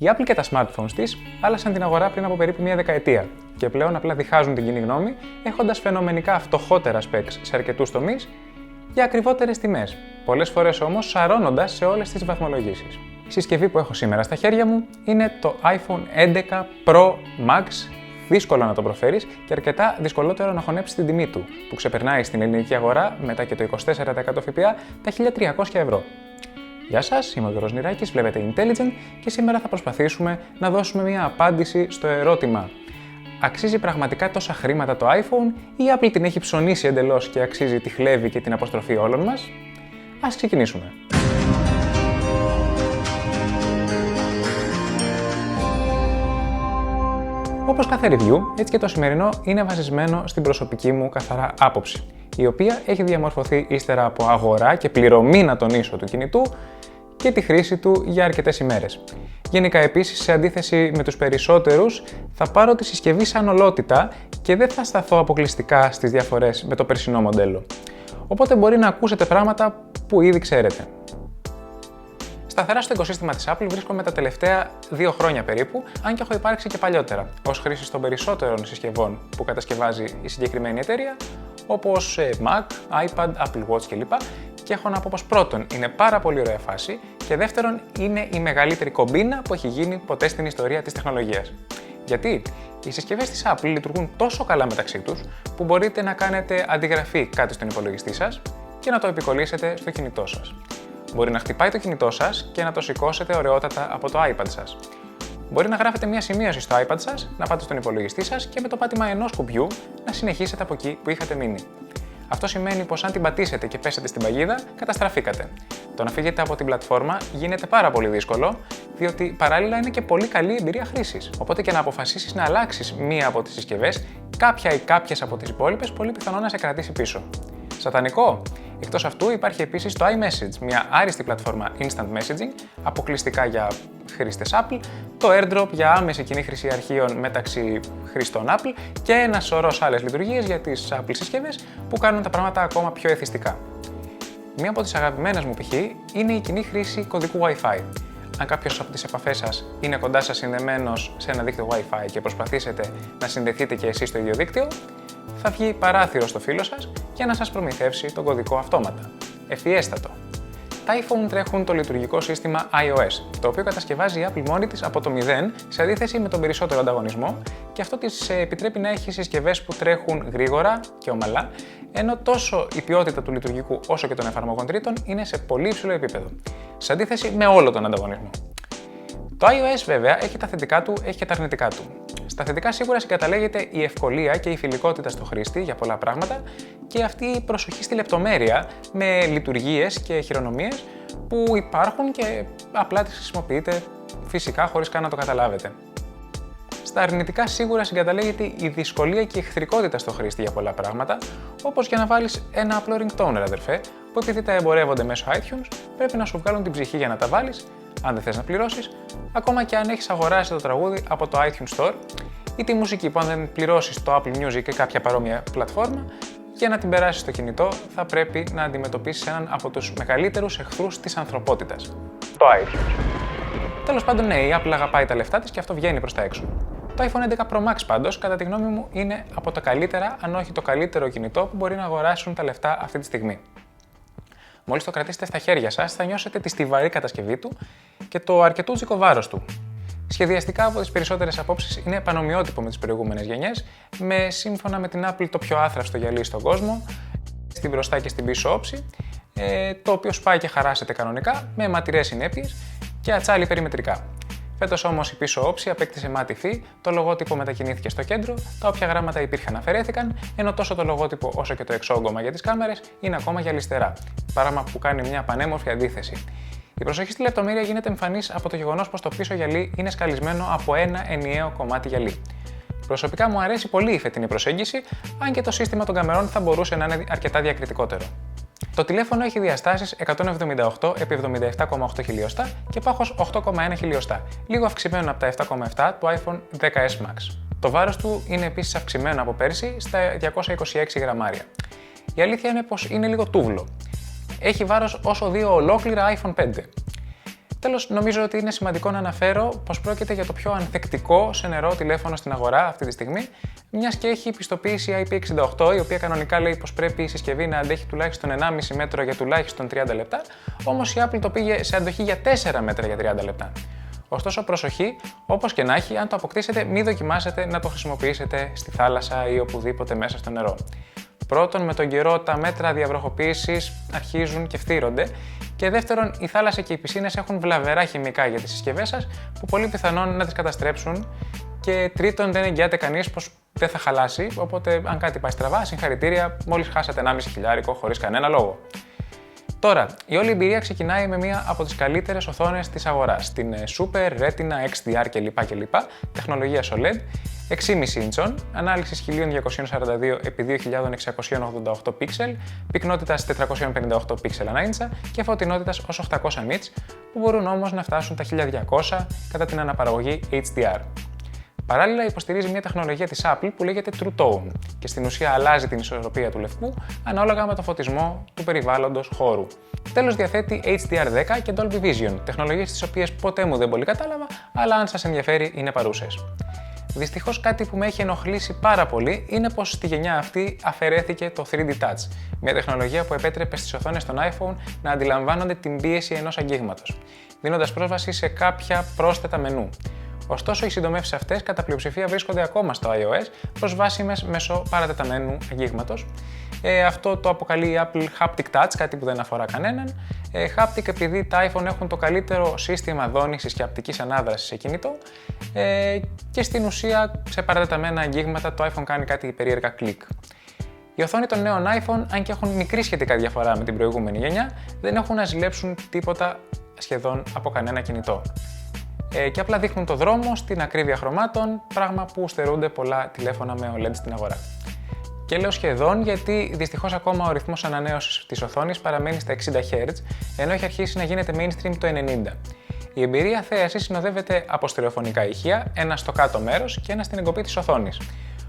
Η Apple και τα smartphones της άλλασαν την αγορά πριν από περίπου μία δεκαετία και πλέον απλά διχάζουν την κοινή γνώμη, έχοντας φαινομενικά φτωχότερα specs σε αρκετούς τομείς για ακριβότερες τιμές, πολλές φορές όμως σαρώνοντας σε όλες τις βαθμολογήσεις. Η συσκευή που έχω σήμερα στα χέρια μου είναι το iPhone 11 Pro Max, δύσκολο να το προφέρεις και αρκετά δυσκολότερο να χωνέψεις την τιμή του, που ξεπερνάει στην ελληνική αγορά μετά και το 24% ΦΠΑ τα 1.300 ευρώ. Γεια σας, είμαι ο Γιώργος Νηράκης, βλέπετε Intelligent και σήμερα θα προσπαθήσουμε να δώσουμε μια απάντηση στο ερώτημα: αξίζει πραγματικά τόσα χρήματα το iPhone ή η Apple την έχει ψωνίσει εντελώς και αξίζει τη χλέβη και την αποστροφή όλων μας? Ας ξεκινήσουμε. Όπως κάθε review, έτσι και το σημερινό είναι βασισμένο στην προσωπική μου καθαρά άποψη, η οποία έχει διαμορφωθεί ύστερα από αγορά και πληρωμή, να τονίσω, του κινητού και τη χρήση του για αρκετές ημέρες. Γενικά, επίσης, σε αντίθεση με τους περισσότερους, θα πάρω τη συσκευή σαν ολότητα και δεν θα σταθώ αποκλειστικά στις διαφορές με το περσινό μοντέλο. Οπότε μπορεί να ακούσετε πράγματα που ήδη ξέρετε. Σταθερά στο οικοσύστημα της Apple βρίσκομαι τα τελευταία 2 χρόνια περίπου, αν και έχω υπάρξει και παλιότερα, ως χρήση των περισσότερων συσκευών που κατασκευάζει η συγκεκριμένη εταιρεία, όπως Mac, iPad, Apple Watch κλπ. Και έχω να πω πως πρώτον, είναι πάρα πολύ ωραία φάση και δεύτερον, είναι η μεγαλύτερη κομπίνα που έχει γίνει ποτέ στην ιστορία της τεχνολογίας. Γιατί οι συσκευές της Apple λειτουργούν τόσο καλά μεταξύ τους που μπορείτε να κάνετε αντιγραφή κάτι στον υπολογιστή σας και να το επικολλήσετε στο κινητό σας. Μπορεί να χτυπάει το κινητό σας και να το σηκώσετε ωραιότατα από το iPad σας. Μπορεί να γράφετε μια σημείωση στο iPad σας, να πάτε στον υπολογιστή σας και με το πάτημα ενός κουμπιού να συνεχίσετε από εκεί που είχατε μείνει. Αυτό σημαίνει πως αν την πατήσετε και πέσετε στην παγίδα, καταστραφήκατε. Το να φύγετε από την πλατφόρμα γίνεται πάρα πολύ δύσκολο, διότι παράλληλα είναι και πολύ καλή εμπειρία χρήσης. Οπότε και να αποφασίσεις να αλλάξεις μία από τις συσκευές, κάποια ή κάποιες από τις υπόλοιπες, πολύ πιθανό να σε κρατήσει πίσω. Σατανικό! Εκτός αυτού υπάρχει επίσης το iMessage, μια άριστη πλατφόρμα instant messaging, αποκλειστικά για χρήστες Apple, το AirDrop για άμεση κοινή χρήση αρχείων μεταξύ χρηστών Apple και ένα σωρός άλλες λειτουργίες για τις Apple συσκευές που κάνουν τα πράγματα ακόμα πιο εθιστικά. Μία από τις αγαπημένες μου π.χ. είναι η κοινή χρήση κωδικού Wi-Fi. Αν κάποιος από τις επαφές σας είναι κοντά σας συνδεμένος σε ένα δίκτυο Wi-Fi και προσπαθήσετε να συνδεθείτε και εσείς στο ίδιο δίκτυο, θα βγει παράθυρο στο φύλλο σας για να σας προμηθεύσει τον κωδικό αυτόματα. Ευφιέστατο. Τα iPhone τρέχουν το λειτουργικό σύστημα iOS, το οποίο κατασκευάζει η Apple μόνη της από το 0 σε αντίθεση με τον περισσότερο ανταγωνισμό και αυτό της επιτρέπει να έχει συσκευές που τρέχουν γρήγορα και ομαλά, ενώ τόσο η ποιότητα του λειτουργικού όσο και των εφαρμογών τρίτων είναι σε πολύ υψηλό επίπεδο, σε αντίθεση με όλο τον ανταγωνισμό. Το iOS βέβαια έχει τα θετικά του, έχει και τα αρνητικά του. Στα θετικά σίγουρα συγκαταλέγεται η ευκολία και η φιλικότητα στο χρήστη για πολλά πράγματα και αυτή η προσοχή στη λεπτομέρεια με λειτουργίες και χειρονομίες που υπάρχουν και απλά τις χρησιμοποιείτε φυσικά χωρίς καν να το καταλάβετε. Στα αρνητικά σίγουρα συγκαταλέγεται η δυσκολία και η εχθρικότητα στο χρήστη για πολλά πράγματα, όπως για να βάλεις ένα απλό ringtoner, αδερφέ, που επειδή τα εμπορεύονται μέσω iTunes, πρέπει να σου βγάλουν την ψυχή για να τα βάλεις, αν δεν θες να πληρώσεις, ακόμα και αν έχεις αγοράσει το τραγούδι από το iTunes Store ή τη μουσική που αν δεν πληρώσεις το Apple Music ή κάποια παρόμοια πλατφόρμα, για να την περάσεις στο κινητό θα πρέπει να αντιμετωπίσεις έναν από τους μεγαλύτερους εχθρούς της ανθρωπότητας, το iTunes. Τέλος πάντων, ναι, η Apple αγαπάει τα λεφτά της και αυτό βγαίνει προς τα έξω. Το iPhone 11 Pro Max πάντως, κατά τη γνώμη μου, είναι από τα καλύτερα, αν όχι το καλύτερο κινητό που μπορεί να αγοράσουν τα λεφτά αυτή τη στιγμή. Μόλις το κρατήσετε στα χέρια σας, θα νιώσετε τη στιβαρή κατασκευή του και το αρκετούτσικο βάρος του. Σχεδιαστικά, από τις περισσότερες απόψεις, είναι πανομοιότυπο με τις προηγούμενες γενιές, με σύμφωνα με την Apple το πιο άθραυστο γυαλί στον κόσμο, στην μπροστά και στην πίσω όψη, το οποίο σπάει και χαράσεται κανονικά, με αιματηρές συνέπειες και ατσάλι περιμετρικά. Φέτος όμως η πίσω όψη απέκτησε μάτι υφή, το λογότυπο μετακινήθηκε στο κέντρο, τα όποια γράμματα υπήρχαν αφαιρέθηκαν, ενώ τόσο το λογότυπο όσο και το εξόγκωμα για τις κάμερες είναι ακόμα γυαλιστερά. Πράγμα που κάνει μια πανέμορφη αντίθεση. Η προσοχή στη λεπτομέρεια γίνεται εμφανής από το γεγονός πως το πίσω γυαλί είναι σκαλισμένο από ένα ενιαίο κομμάτι γυαλί. Προσωπικά μου αρέσει πολύ η φετινή προσέγγιση, αν και το σύστημα των καμερών θα μπορούσε να είναι αρκετά διακριτικότερο. Το τηλέφωνο έχει διαστάσεις 178 x 77,8 χιλιοστά και πάχος 8,1 χιλιοστά, λίγο αυξημένο από τα 7,7 του iPhone 10s Max. Το βάρος του είναι επίσης αυξημένο από πέρσι στα 226 γραμμάρια. Η αλήθεια είναι πως είναι λίγο τούβλο. Έχει βάρος όσο 2 ολόκληρα iPhone 5. Τέλος, νομίζω ότι είναι σημαντικό να αναφέρω πως πρόκειται για το πιο ανθεκτικό σε νερό τηλέφωνο στην αγορά αυτή τη στιγμή, μιας και έχει πιστοποίηση IP68, η οποία κανονικά λέει πως πρέπει η συσκευή να αντέχει τουλάχιστον 1,5 μέτρο για τουλάχιστον 30 λεπτά, όμως η Apple το πήγε σε αντοχή για 4 μέτρα για 30 λεπτά. Ωστόσο, προσοχή, όπως και να έχει, αν το αποκτήσετε, μην δοκιμάσετε να το χρησιμοποιήσετε στη θάλασσα ή οπουδήποτε μέσα στο νερό. Πρώτον, με τον καιρό τα μέτρα διαβροχοποίησης αρχίζουν και φθύρονται. Και δεύτερον, η θάλασσα και οι πισίνες έχουν βλαβερά χημικά για τις συσκευές σας που πολύ πιθανόν να τις καταστρέψουν. Και τρίτον, δεν εγγυάται κανείς πως δεν θα χαλάσει. Οπότε, αν κάτι πάει στραβά, συγχαρητήρια, μόλις χάσατε 1,5 χιλιάρικο χωρίς κανένα λόγο. Τώρα, η όλη εμπειρία ξεκινάει με μία από τις καλύτερες οθόνες της αγοράς, την Super Retina XDR κλπ. Τεχνολογίας OLED, 6,5 ίντσων, ανάλυσης 1242x2688 πίξελ, πυκνότητας 458 πίξελ ανά ίντσα και φωτεινότητας ως 800 nits, που μπορούν όμως να φτάσουν τα 1200 κατά την αναπαραγωγή HDR. Παράλληλα, υποστηρίζει μια τεχνολογία της Apple που λέγεται True Tone και στην ουσία αλλάζει την ισορροπία του λευκού ανάλογα με το φωτισμό του περιβάλλοντος χώρου. Τέλος, διαθέτει HDR10 και Dolby Vision, τεχνολογίες τις οποίες ποτέ μου δεν πολύ κατάλαβα, αλλά αν σας ενδιαφέρει είναι παρούσες. Δυστυχώς, κάτι που με έχει ενοχλήσει πάρα πολύ είναι πως στη γενιά αυτή αφαιρέθηκε το 3D Touch, μια τεχνολογία που επέτρεπε στις οθόνες των iPhone να αντιλαμβάνονται την πίεση ενός αγγίγματος, δίνοντας πρόσβαση σε κάποια πρόσθετα μενού. Ωστόσο, οι συντομεύσεις αυτές κατά πλειοψηφία βρίσκονται ακόμα στο iOS, προσβάσιμες μέσω παρατεταμένου αγγίγματος. Αυτό το αποκαλεί η Apple Haptic Touch, κάτι που δεν αφορά κανέναν. Haptic επειδή τα iPhone έχουν το καλύτερο σύστημα δόνησης και απτικής ανάδρασης σε κινητό και στην ουσία σε παρατεταμένα αγγίγματα το iPhone κάνει κάτι περίεργα κλικ. Η οθόνη των νέων iPhone, αν και έχουν μικρή σχετικά διαφορά με την προηγούμενη γενιά, δεν έχουν να ζηλέψουν τίποτα σχεδόν από κανένα κινητό. Και απλά δείχνουν το δρόμο στην ακρίβεια χρωμάτων, πράγμα που στερούνται πολλά τηλέφωνα με OLED στην αγορά. Και λέω σχεδόν γιατί δυστυχώς ακόμα ο ρυθμός ανανέωσης της οθόνης παραμένει στα 60 Hz, ενώ έχει αρχίσει να γίνεται mainstream το 90. Η εμπειρία θέασης συνοδεύεται από στερεοφωνικά ηχεία, ένα στο κάτω μέρος και ένα στην εγκοπή της οθόνης,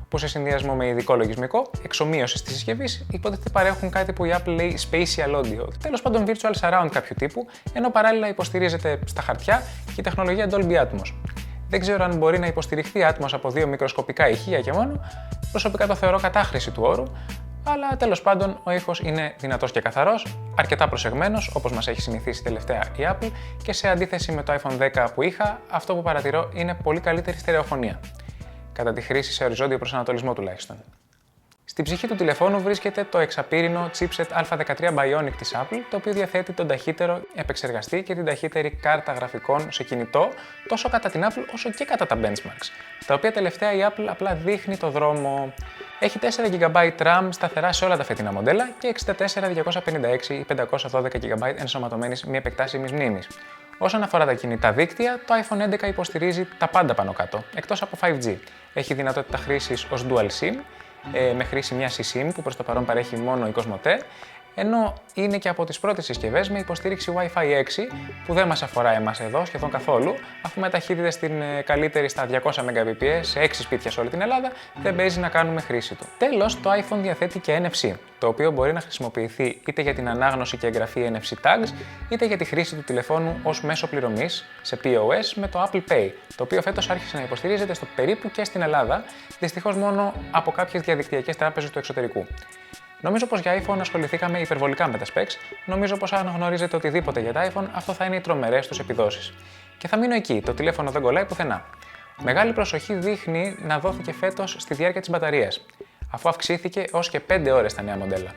που σε συνδυασμό με ειδικό λογισμικό εξομοίωσης της συσκευής υποτίθεται παρέχουν κάτι που η Apple λέει Spatial Audio, τέλος πάντων Virtual Surround κάποιου τύπου, ενώ παράλληλα υποστηρίζεται στα χαρτιά και η τεχνολογία Dolby Atmos. Δεν ξέρω αν μπορεί να υποστηριχθεί Atmos από δύο μικροσκοπικά ηχεία και μόνο, προσωπικά το θεωρώ κατάχρηση του όρου, αλλά τέλος πάντων ο ήχος είναι δυνατός και καθαρός, αρκετά προσεγμένος όπως μας έχει συνηθίσει τελευταία η Apple και σε αντίθεση με το iPhone 10 που είχα, αυτό που παρατηρώ είναι πολύ καλύτερη στερεοφωνία. Κατά τη χρήση σε οριζόντιο προσανατολισμό τουλάχιστον. Στην ψυχή του τηλεφώνου βρίσκεται το εξαπύρινο chipset A13 Bionic της Apple, το οποίο διαθέτει τον ταχύτερο επεξεργαστή και την ταχύτερη κάρτα γραφικών σε κινητό, τόσο κατά την Apple όσο και κατά τα benchmarks, τα οποία τελευταία η Apple απλά δείχνει το δρόμο. Έχει 4 GB RAM σταθερά σε όλα τα φετινά μοντέλα και 64, 256 ή 512 GB ενσωματωμένης μη επεκτάσιμης μνήμης. Όσον αφορά τα κινητά δίκτυα, το iPhone 11 υποστηρίζει τα πάντα πάνω κάτω, εκτός από 5G. Έχει δυνατότητα χρήσης ως Dual SIM, με χρήση μια eSIM που προς το παρόν παρέχει μόνο η Cosmote, ενώ είναι και από τις πρώτες συσκευές με υποστήριξη Wi-Fi 6, που δεν μας αφορά εμάς εδώ σχεδόν καθόλου, αφού με ταχύτητες στην καλύτερη στα 200 Mbps σε 6 σπίτια σε όλη την Ελλάδα, δεν παίζει να κάνουμε χρήση του. Τέλος, το iPhone διαθέτει και NFC, το οποίο μπορεί να χρησιμοποιηθεί είτε για την ανάγνωση και εγγραφή NFC tags, είτε για τη χρήση του τηλεφώνου ως μέσο πληρωμής σε POS με το Apple Pay, το οποίο φέτος άρχισε να υποστηρίζεται στο περίπου και στην Ελλάδα, δυστυχώς μόνο από κάποιες διαδικτυακές τράπεζες του εξωτερικού. Νομίζω πως για iPhone ασχοληθήκαμε υπερβολικά με τα specs, νομίζω πως αν γνωρίζετε οτιδήποτε για τα iPhone, αυτό θα είναι οι τρομερές τους επιδόσεις. Και θα μείνω εκεί, το τηλέφωνο δεν κολλάει πουθενά. Μεγάλη προσοχή δείχνει να δόθηκε φέτος στη διάρκεια της μπαταρίας, αφού αυξήθηκε ως και 5 ώρες τα νέα μοντέλα.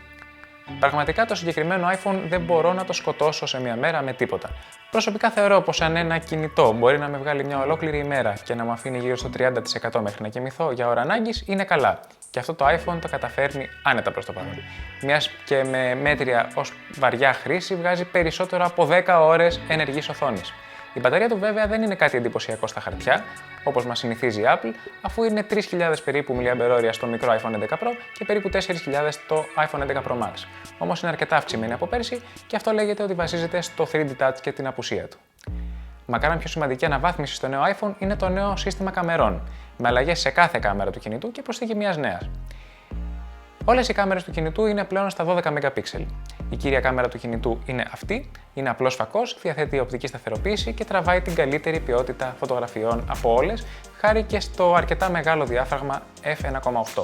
Πραγματικά το συγκεκριμένο iPhone δεν μπορώ να το σκοτώσω σε μια μέρα με τίποτα. Προσωπικά θεωρώ πως αν ένα κινητό μπορεί να με βγάλει μια ολόκληρη ημέρα και να μου αφήνει γύρω στο 30% μέχρι να κοιμηθώ για ώρα ανάγκης, είναι καλά. Και αυτό το iPhone το καταφέρνει άνετα προς το παρόν. Μιας και με μέτρια ως βαριά χρήση βγάζει περισσότερο από 10 ώρες ενεργής οθόνης. Η μπαταρία του βέβαια δεν είναι κάτι εντυπωσιακό στα χαρτιά, όπως μας συνηθίζει η Apple, αφού είναι 3.000 περίπου mAh στο μικρό iPhone 11 Pro και περίπου 4.000 στο iPhone 11 Pro Max. Όμως είναι αρκετά αυξημένη από πέρσι και αυτό λέγεται ότι βασίζεται στο 3D Touch και την απουσία του. Μακάραν πιο σημαντική αναβάθμιση στο νέο iPhone είναι το νέο σύστημα καμερών, με αλλαγές σε κάθε κάμερα του κινητού και προσθήκη μιας νέας. Όλες οι κάμερες του κινητού είναι πλέον στα 12 MP. Η κύρια κάμερα του κινητού είναι αυτή, είναι απλός φακός, διαθέτει οπτική σταθεροποίηση και τραβάει την καλύτερη ποιότητα φωτογραφιών από όλες, χάρη και στο αρκετά μεγάλο διάφραγμα f1.8.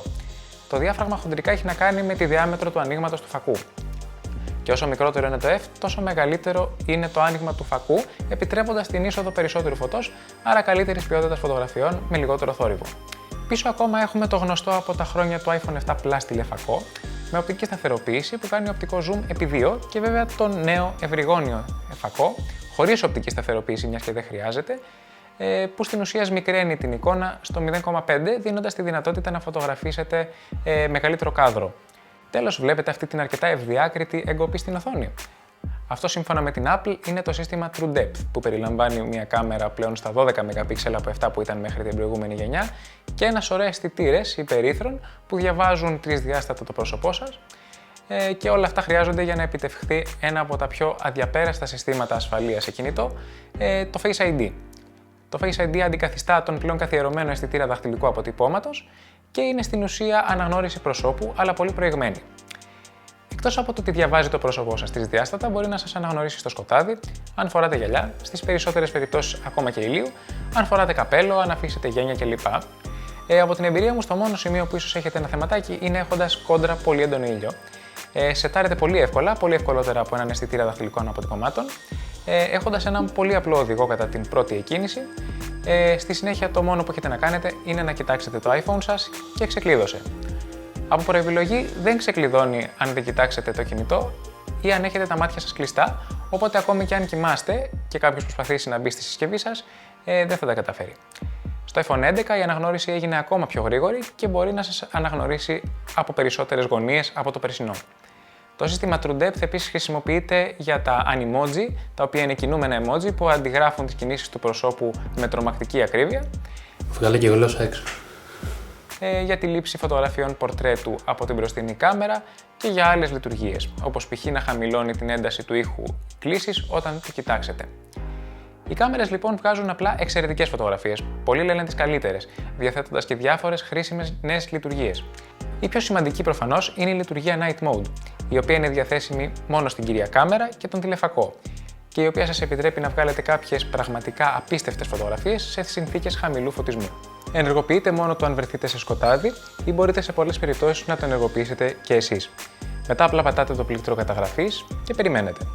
Το διάφραγμα χοντρικά έχει να κάνει με τη διάμετρο του ανοίγματος του φακού. Και όσο μικρότερο είναι το f, τόσο μεγαλύτερο είναι το άνοιγμα του φακού, επιτρέποντας την είσοδο περισσότερου φωτός, άρα καλύτερης ποιότητας φωτογραφιών με λιγότερο θόρυβο. Πίσω ακόμα έχουμε το γνωστό από τα χρόνια του iPhone 7 Plus τηλεφακό, με οπτική σταθεροποίηση που κάνει οπτικό zoom επί 2 και βέβαια το νέο ευρυγόνιο φακό, χωρίς οπτική σταθεροποίηση μιας και δεν χρειάζεται, που στην ουσία μικραίνει την εικόνα στο 0,5, δίνοντας τη δυνατότητα να φωτογραφίσετε μεγαλύτερο κάδρο. Τέλος, βλέπετε αυτή την αρκετά ευδιάκριτη εγκοπή στην οθόνη. Αυτό σύμφωνα με την Apple είναι το σύστημα True Depth, που περιλαμβάνει μια κάμερα πλέον στα 12 MP από 7 που ήταν μέχρι την προηγούμενη γενιά και ένα σωρό αισθητήρες υπερήθρων που διαβάζουν τρισδιάστατα το πρόσωπό σας και όλα αυτά χρειάζονται για να επιτευχθεί ένα από τα πιο αδιαπέραστα συστήματα ασφαλείας σε κινητό, το Face ID. Το Face ID αντικαθιστά τον πλέον καθιερωμένο αισθητήρα δαχτυλικού αποτυπώματος και είναι στην ουσία αναγνώριση προσώπου, αλλά πολύ προηγμένη. Εκτός από το ότι διαβάζει το πρόσωπό σας τρισδιάστατα, μπορεί να σας αναγνωρίσει στο σκοτάδι, αν φοράτε γυαλιά, στις περισσότερες περιπτώσεις ακόμα και ηλίου, αν φοράτε καπέλο, αν αφήσετε γένια κλπ. Από την εμπειρία μου, στο μόνο σημείο που ίσως έχετε ένα θεματάκι είναι έχοντας κόντρα πολύ έντονο ήλιο. Σετάρετε πολύ εύκολα, πολύ ευκολότερα από έναν αισθητήρα δαχτυλικών αποτυπωμάτων, έχοντας έναν πολύ απλό οδηγό κατά την πρώτη εκκίνηση. Στη συνέχεια, το μόνο που έχετε να κάνετε είναι να κοιτάξετε το iPhone σας και ξεκλείδωσε. Από προεπιλογή δεν ξεκλειδώνει αν δεν κοιτάξετε το κινητό ή αν έχετε τα μάτια σας κλειστά, οπότε ακόμη και αν κοιμάστε και κάποιος προσπαθήσει να μπει στη συσκευή σας, δεν θα τα καταφέρει. Στο iPhone 11 η αναγνώριση έγινε ακόμα πιο γρήγορη και μπορεί να σας αναγνωρίσει από περισσότερες γωνίες από το περσινό. Το σύστημα True Depth επίσης χρησιμοποιείται για τα Animoji, τα οποία είναι κινούμενα emoji που αντιγράφουν τις κινήσεις του προσώπου με τρομακτική ακρίβεια. Βγάλε και γλώσσα έξω. Για τη λήψη φωτογραφιών πορτρέτου από την μπροστινή κάμερα και για άλλες λειτουργίες, όπως π.χ. να χαμηλώνει την ένταση του ήχου κλήσης όταν το κοιτάξετε. Οι κάμερες λοιπόν βγάζουν απλά εξαιρετικές φωτογραφίες, πολλοί λένε τις καλύτερες, διαθέτοντας και διάφορες χρήσιμες νέες λειτουργίες. Η πιο σημαντική προφανώς είναι η λειτουργία Night Mode, η οποία είναι διαθέσιμη μόνο στην κύρια κάμερα και τον τηλεφακό, και η οποία σας επιτρέπει να βγάλετε κάποιες πραγματικά απίστευτες φωτογραφίες σε συνθήκες χαμηλού φωτισμού. Ενεργοποιείτε μόνο το αν βρεθείτε σε σκοτάδι ή μπορείτε σε πολλές περιπτώσεις να το ενεργοποιήσετε και εσείς. Μετά απλά πατάτε το πλήκτρο καταγραφής και περιμένετε.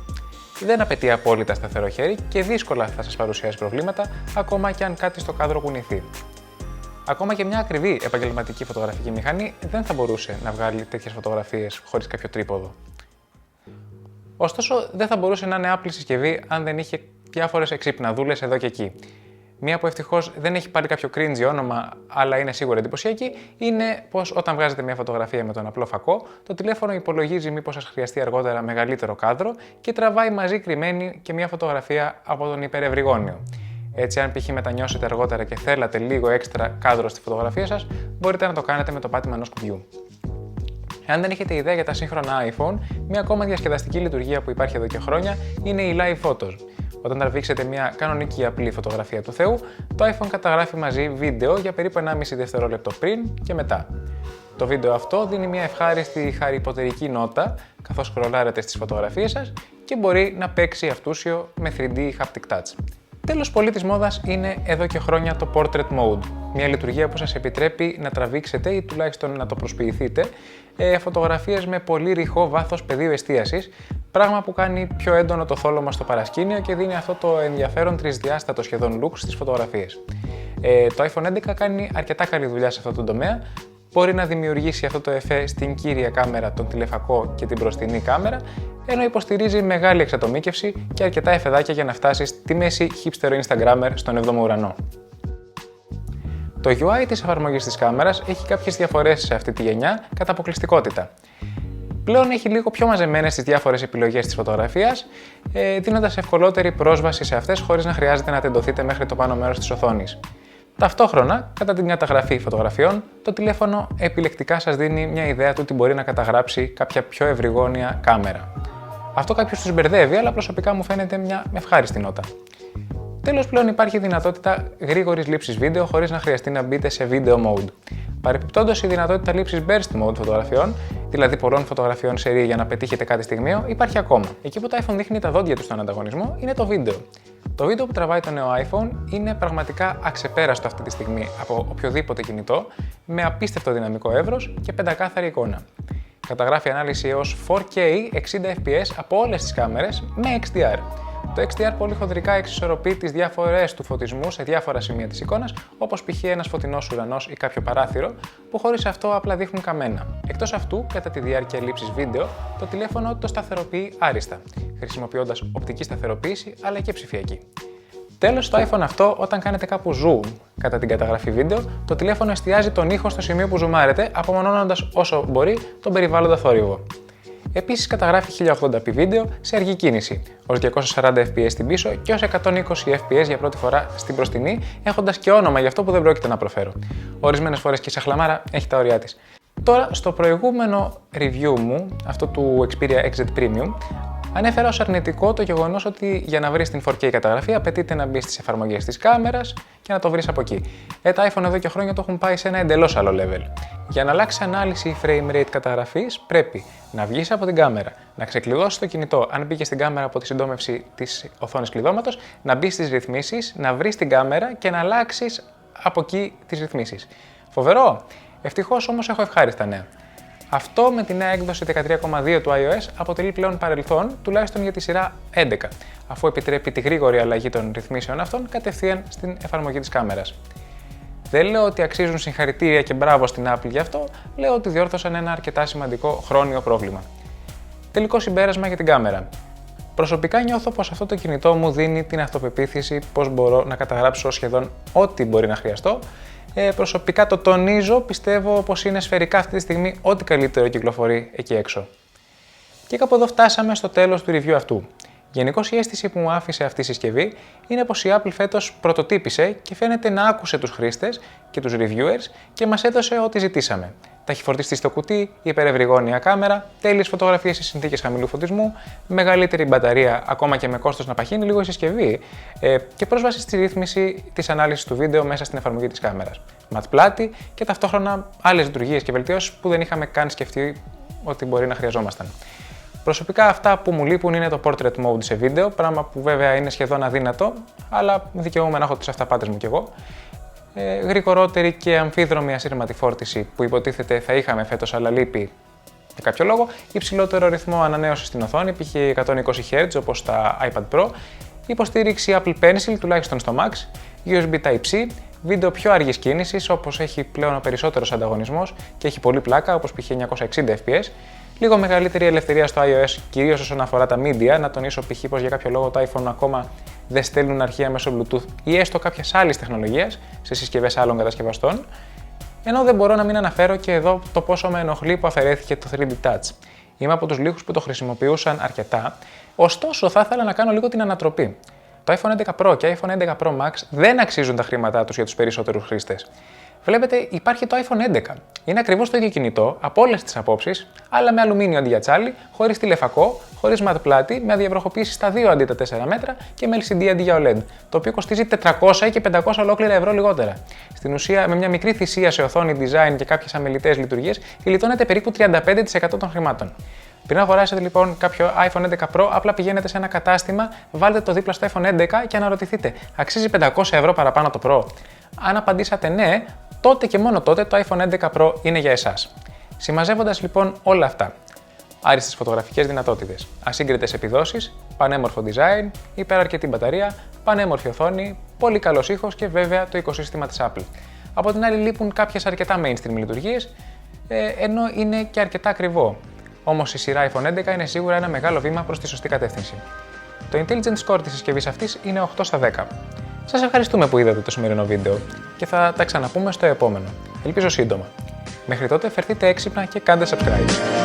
Δεν απαιτεί απόλυτα σταθερό χέρι και δύσκολα θα σας παρουσιάσει προβλήματα, ακόμα και αν κάτι στο κάδρο κουνηθεί. Ακόμα και μια ακριβή επαγγελματική φωτογραφική μηχανή δεν θα μπορούσε να βγάλει τέτοιες φωτογραφίες χωρίς κάποιο τρίποδο. Ωστόσο, δεν θα μπορούσε να είναι Apple συσκευή αν δεν είχε διάφορες εξυπναδούλες εδώ και εκεί. Μία που ευτυχώς δεν έχει πάρει κάποιο cringy όνομα, αλλά είναι σίγουρα εντυπωσιακή, είναι πως όταν βγάζετε μια φωτογραφία με τον απλό φακό, το τηλέφωνο υπολογίζει μήπως σας χρειαστεί αργότερα μεγαλύτερο κάδρο και τραβάει μαζί κρυμμένη και μια φωτογραφία από τον υπερευρυγόνιο. Έτσι, αν π.χ. μετανιώσετε αργότερα και θέλατε λίγο έξτρα κάδρο στη φωτογραφία σας, μπορείτε να το κάνετε με το πάτημα ενός κουμπιού. Εάν δεν έχετε ιδέα για τα σύγχρονα iPhone, μια ακόμα διασκεδαστική λειτουργία που υπάρχει εδώ και χρόνια είναι η Live Photos. Όταν τραβήξετε μια κανονική απλή φωτογραφία του Θεού, το iPhone καταγράφει μαζί βίντεο για περίπου 1,5 δευτερόλεπτο πριν και μετά. Το βίντεο αυτό δίνει μια ευχάριστη χαριποτερική νότα καθώς σκρολάρετε στις φωτογραφίες σας και μπορεί να παίξει αυτούσιο με 3D haptic touch. Τέλος, πολύ της μόδας είναι εδώ και χρόνια το Portrait Mode, μια λειτουργία που σας επιτρέπει να τραβήξετε ή τουλάχιστον να το προσποιηθείτε φωτογραφίες με πολύ ρηχό βάθος πεδίου εστίασης, πράγμα που κάνει πιο έντονο το θόλωμα στο παρασκήνιο και δίνει αυτό το ενδιαφέρον τρισδιάστατο σχεδόν look στις φωτογραφίες. Το iPhone 11 κάνει αρκετά καλή δουλειά σε αυτό το τομέα. Μπορεί να δημιουργήσει αυτό το εφέ στην κύρια κάμερα, τον τηλεφακό και την μπροστινή κάμερα, ενώ υποστηρίζει μεγάλη εξατομίκευση και αρκετά εφεδάκια για να φτάσει στη μέση hipster Instagrammer στον 7ο ουρανό. Το UI της εφαρμογής της κάμερας έχει κάποιες διαφορές σε αυτή τη γενιά κατά αποκλειστικότητα. Πλέον έχει λίγο πιο μαζεμένες τις διάφορες επιλογές της φωτογραφίας, δίνοντας ευκολότερη πρόσβαση σε αυτές χωρίς να χρειάζεται να τεντωθείτε μέχρι το πάνω μέρος της οθόνης. Ταυτόχρονα, κατά την καταγραφή φωτογραφιών, το τηλέφωνο επιλεκτικά σας δίνει μια ιδέα του τι μπορεί να καταγράψει κάποια πιο ευρυγόνια κάμερα. Αυτό κάποιους τους μπερδεύει, αλλά προσωπικά μου φαίνεται μια ευχάριστη νότα. Τέλος, πλέον υπάρχει δυνατότητα γρήγορης λήψης βίντεο χωρίς να χρειαστεί να μπείτε σε video mode. Παρεπιπτόντως, η δυνατότητα λήψης burst mode φωτογραφιών, δηλαδή πολλών φωτογραφιών σερί για να πετύχετε κάτι στιγμίο, υπάρχει ακόμα. Εκεί που το iPhone δείχνει τα δόντια του στον ανταγωνισμό είναι το βίντεο. Το βίντεο που τραβάει το νέο iPhone είναι πραγματικά αξεπέραστο αυτή τη στιγμή από οποιοδήποτε κινητό, με απίστευτο δυναμικό εύρος και πεντακάθαρη εικόνα. Καταγράφει ανάλυση έως 4K 60fps από όλες τις κάμερες με XDR. Το XDR πολύ χοντρικά εξισορροπεί τις διαφορές του φωτισμού σε διάφορα σημεία της εικόνας, όπως π.χ. ένας φωτεινός ουρανός ή κάποιο παράθυρο, που χωρίς αυτό απλά δείχνουν καμένα. Εκτός αυτού, κατά τη διάρκεια λήψης βίντεο, το τηλέφωνο το σταθεροποιεί άριστα, χρησιμοποιώντας οπτική σταθεροποίηση αλλά και ψηφιακή. Τέλος, στο iPhone αυτό, όταν κάνετε κάπου zoom κατά την καταγραφή βίντεο, το τηλέφωνο εστιάζει τον ήχο στο σημείο που ζουμάρετε, απομονώνοντας όσο μπορεί τον περιβάλλοντα θόρυβο. Επίσης, καταγράφει 1080p βίντεο σε αργή κίνηση, ως 240fps στην πίσω και ως 120fps για πρώτη φορά στην μπροστινή, έχοντας και όνομα για αυτό που δεν πρόκειται να προφέρω. Ορισμένες φορές και σε χλαμάρα έχει τα όρια της. Τώρα, στο προηγούμενο review μου, αυτό του Xperia XZ Premium, ανέφερα ως αρνητικό το γεγονός ότι για να βρεις την 4K καταγραφή απαιτείται να μπεις στις εφαρμογές της κάμερας και να το βρεις από εκεί. Τα iPhone εδώ και χρόνια το έχουν πάει σε ένα εντελώς άλλο level. Για να αλλάξει ανάλυση frame rate καταγραφής, πρέπει να βγεις από την κάμερα, να ξεκλειδώσεις το κινητό αν μπήκε στην κάμερα από τη συντόμευση της οθόνης κλειδώματος, να μπεις στις ρυθμίσεις, να βρεις την κάμερα και να αλλάξεις από εκεί τις ρυθμίσεις. Φοβερό! Ευτυχώς όμως έχω ευχάριστα νέα. Αυτό με τη νέα έκδοση 13.2 του iOS αποτελεί πλέον παρελθόν, τουλάχιστον για τη σειρά 11, αφού επιτρέπει τη γρήγορη αλλαγή των ρυθμίσεων αυτών κατευθείαν στην εφαρμογή της κάμερας. Δεν λέω ότι αξίζουν συγχαρητήρια και μπράβο στην Apple γι' αυτό, λέω ότι διόρθωσαν ένα αρκετά σημαντικό χρόνιο πρόβλημα. Τελικό συμπέρασμα για την κάμερα. Προσωπικά νιώθω πως αυτό το κινητό μου δίνει την αυτοπεποίθηση πως μπορώ να καταγράψω σχεδόν ό,τι μπορεί να χρειαστώ. Προσωπικά το τονίζω, πιστεύω πως είναι σφαιρικά αυτή τη στιγμή ό,τι καλύτερο κυκλοφορεί εκεί έξω. Και κάπου εδώ φτάσαμε στο τέλος του review αυτού. Γενικώς η αίσθηση που μου άφησε αυτή η συσκευή είναι πως η Apple φέτος πρωτοτύπησε και φαίνεται να άκουσε τους χρήστες και τους reviewers και μας έδωσε ό,τι ζητήσαμε. Ταχυφορτιστή στο κουτί, υπερευρυγόνια κάμερα, τέλειες φωτογραφίες σε συνθήκες χαμηλού φωτισμού, μεγαλύτερη μπαταρία ακόμα και με κόστος να παχύνει λίγο η συσκευή και πρόσβαση στη ρύθμιση της ανάλυσης του βίντεο μέσα στην εφαρμογή της κάμερας. Ματ πλάτη και ταυτόχρονα άλλες λειτουργίες και βελτιώσεις που δεν είχαμε καν σκεφτεί ότι μπορεί να χρειαζόμασταν. Προσωπικά αυτά που μου λείπουν είναι το portrait mode σε βίντεο, πράγμα που βέβαια είναι σχεδόν αδύνατο, αλλά δικαιούμαι να έχω τις αυταπάτες μου κι εγώ. Γρηγορότερη και αμφίδρομη ασύρματη φόρτιση που υποτίθεται θα είχαμε φέτος, αλλά λείπει για κάποιο λόγο. Υψηλότερο ρυθμό ανανέωσης στην οθόνη, π.χ. 120Hz όπως στα iPad Pro. Υποστήριξη Apple Pencil, τουλάχιστον στο Max. USB Type-C. Βίντεο πιο αργής κίνησης, όπως έχει πλέον ο περισσότερος ανταγωνισμός και έχει πολύ πλάκα, όπως π.χ. 960fps. Λίγο μεγαλύτερη ελευθερία στο iOS, κυρίως όσον αφορά τα media. Να τονίσω π.χ. πως για κάποιο λόγο το iPhone ακόμα δεν στέλνουν αρχεία μέσω Bluetooth ή έστω κάποιας άλλης τεχνολογίας σε συσκευές άλλων κατασκευαστών. Ενώ δεν μπορώ να μην αναφέρω και εδώ το πόσο με ενοχλεί που αφαιρέθηκε το 3D Touch. Είμαι από τους λίγους που το χρησιμοποιούσαν αρκετά, ωστόσο θα ήθελα να κάνω λίγο την ανατροπή. Το iPhone 11 Pro και iPhone 11 Pro Max δεν αξίζουν τα χρήματά τους για τους περισσότερους χρήστες. Βλέπετε, υπάρχει το iPhone 11. Είναι ακριβώς το ίδιο κινητό από όλες τις απόψεις, αλλά με αλουμίνιο αντί για τσάλι, χωρίς τηλεφακό, χωρίς ματ πλάτη, με αδιαβροχοποίηση στα 2 αντί τα 4 μέτρα και με LCD αντί για OLED, το οποίο κοστίζει 400 και 500 ολόκληρα ευρώ λιγότερα. Στην ουσία, με μια μικρή θυσία σε οθόνη, design και κάποιες αμεληταίες λειτουργίες, γλιτώνεται περίπου 35% των χρημάτων. Πριν αγοράσετε λοιπόν κάποιο iPhone 11 Pro, απλά πηγαίνετε σε ένα κατάστημα, βάλτε το δίπλα στο iPhone 11 και αναρωτηθείτε, αξίζει 500 ευρώ παραπάνω το Pro? Αν απαντήσατε ναι, τότε και μόνο τότε το iPhone 11 Pro είναι για εσάς. Συμμαζεύοντας λοιπόν όλα αυτά, άριστες φωτογραφικές δυνατότητες, ασύγκριτες επιδόσεις, πανέμορφο design, υπεραρκετή μπαταρία, πανέμορφη οθόνη, πολύ καλός ήχος και βέβαια το οικοσύστημα της Apple. Από την άλλη λείπουν κάποιες αρκετά mainstream λειτουργίες, ενώ είναι και αρκετά ακριβό. Όμως η σειρά iPhone 11 είναι σίγουρα ένα μεγάλο βήμα προς τη σωστή κατεύθυνση. Το Intelligent Score της συσκευής αυτής είναι 8 στα 10. Σας ευχαριστούμε που είδατε το σημερινό βίντεο και θα τα ξαναπούμε στο επόμενο. Ελπίζω σύντομα. Μέχρι τότε φερθείτε έξυπνα και κάντε subscribe.